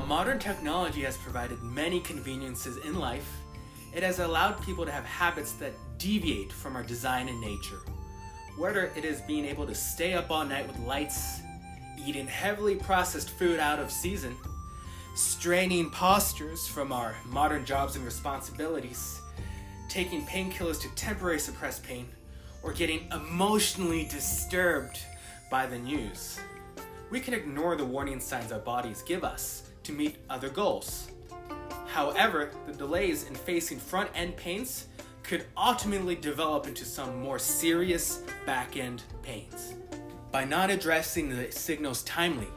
modern technology has provided many conveniences in life, it has allowed people to have habits that deviate from our design and nature. Whether it is being able to stay up all night with lights, eating heavily processed food out of season, straining postures from our modern jobs and responsibilities, taking painkillers to temporarily suppress pain, or getting emotionally disturbed by the news. We can ignore the warning signs our bodies give us to meet other goals. However, the delays in facing front-end pains could ultimately develop into some more serious back-end pains. By not addressing the signals timely,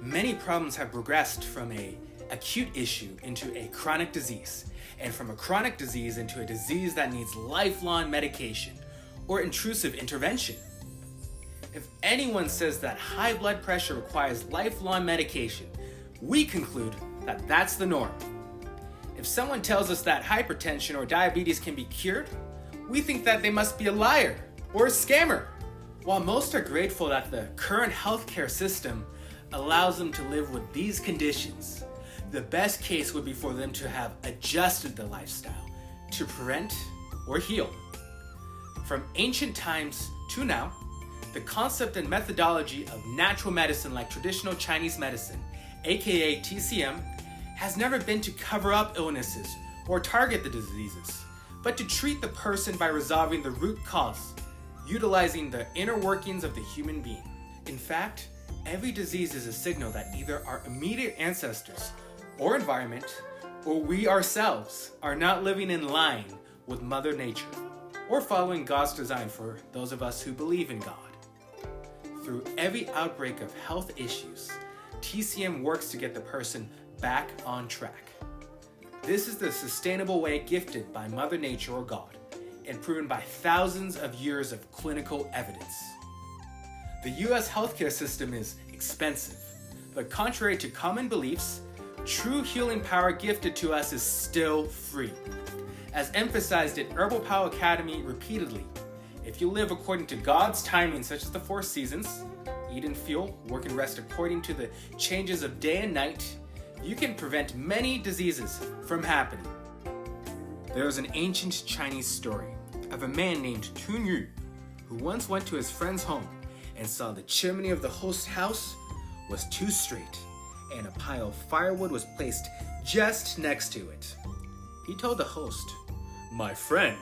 many problems have progressed from an acute issue into a chronic disease, and from a chronic disease into a disease that needs lifelong medication or intrusive intervention. If anyone says that high blood pressure requires lifelong medication, we conclude that that's the norm. If someone tells us that hypertension or diabetes can be cured, we think that they must be a liar or a scammer. While most are grateful that the current healthcare system allows them to live with these conditions, the best case would be for them to have adjusted their lifestyle to prevent or heal. From ancient times to now, the concept and methodology of natural medicine like traditional Chinese medicine, aka TCM, has never been to cover up illnesses or target the diseases, but to treat the person by resolving the root cause, utilizing the inner workings of the human being. In fact, every disease is a signal that either our immediate ancestors or environment, or we ourselves, are not living in line with Mother Nature, or following God's design for those of us who believe in God. Through every outbreak of health issues, TCM works to get the person back on track. This is the sustainable way gifted by Mother Nature or God, and proven by thousands of years of clinical evidence. The US healthcare system is expensive, but contrary to common beliefs, true healing power gifted to us is still free. As emphasized at Herbal-Pal Academy repeatedly, if you live according to God's timing, such as the 4 seasons, eat and fuel, work and rest according to the changes of day and night, you can prevent many diseases from happening. There is an ancient Chinese story of a man named Tun Yu who once went to his friend's home and saw the chimney of the host's house was too straight and a pile of firewood was placed just next to it. He told the host, "My friend,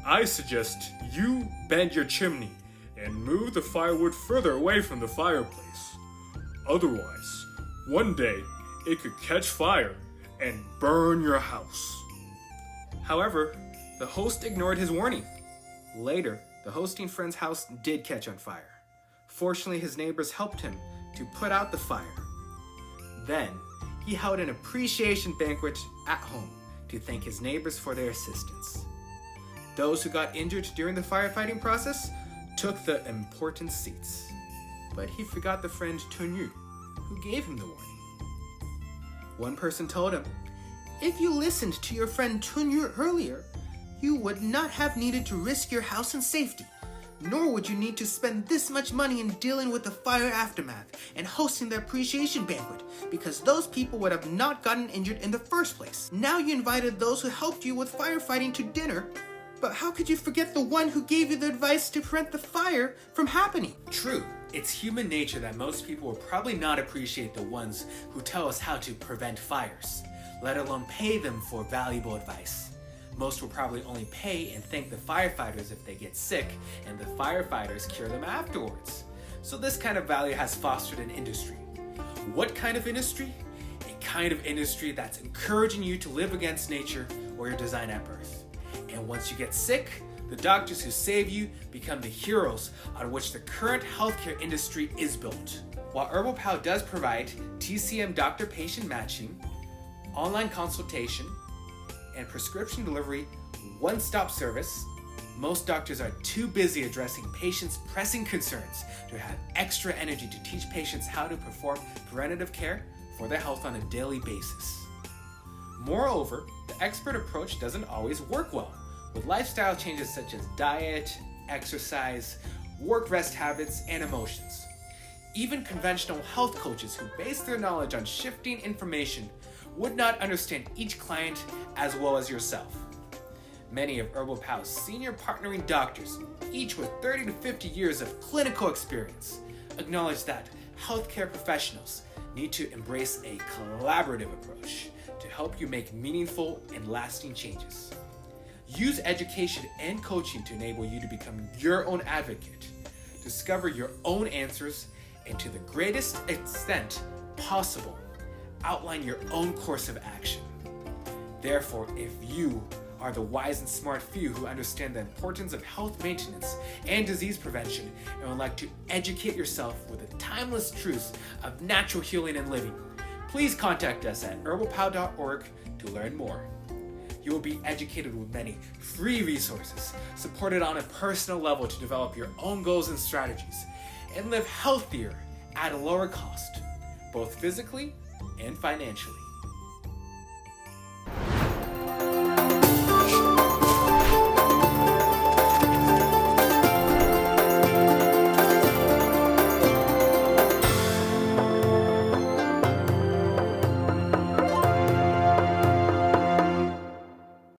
I suggest you bend your chimney and move the firewood further away from the fireplace. Otherwise, one day it could catch fire and burn your house." However, the host ignored his warning. Later, the hosting friend's house did catch on fire. Fortunately, his neighbors helped him to put out the fire. Then, he held an appreciation banquet at home to thank his neighbors for their assistance. Those who got injured during the firefighting process took the important seats. But he forgot the friend Tun Yu, who gave him the warning. One person told him, "If you listened to your friend Tun Yu earlier, you would not have needed to risk your house and safety, nor would you need to spend this much money in dealing with the fire aftermath and hosting the appreciation banquet, because those people would have not gotten injured in the first place. Now you invited those who helped you with firefighting to dinner, but how could you forget the one who gave you the advice to prevent the fire from happening?" True, it's human nature that most people will probably not appreciate the ones who tell us how to prevent fires, let alone pay them for valuable advice. Most will probably only pay and thank the firefighters if they get sick, and the firefighters cure them afterwards. So this kind of value has fostered an industry. What kind of industry? A kind of industry that's encouraging you to live against nature or your design at birth. And once you get sick, the doctors who save you become the heroes on which the current healthcare industry is built. While Herbal-Pal does provide TCM doctor-patient matching, online consultation, and prescription delivery one-stop service, most doctors are too busy addressing patients' pressing concerns to have extra energy to teach patients how to perform preventative care for their health on a daily basis. Moreover, the expert approach doesn't always work well, with lifestyle changes such as diet, exercise, work-rest habits, and emotions. Even conventional health coaches who base their knowledge on shifting information would not understand each client as well as yourself. Many of Herbal-Pal's senior partnering doctors, each with 30 to 50 years of clinical experience, acknowledge that healthcare professionals need to embrace a collaborative approach to help you make meaningful and lasting changes. Use education and coaching to enable you to become your own advocate, discover your own answers, and to the greatest extent possible, outline your own course of action. Therefore, if you are the wise and smart few who understand the importance of health maintenance and disease prevention and would like to educate yourself with the timeless truths of natural healing and living, please contact us at herbalpal.org to learn more. You will be educated with many free resources, supported on a personal level to develop your own goals and strategies, and live healthier at a lower cost, both physically and financially.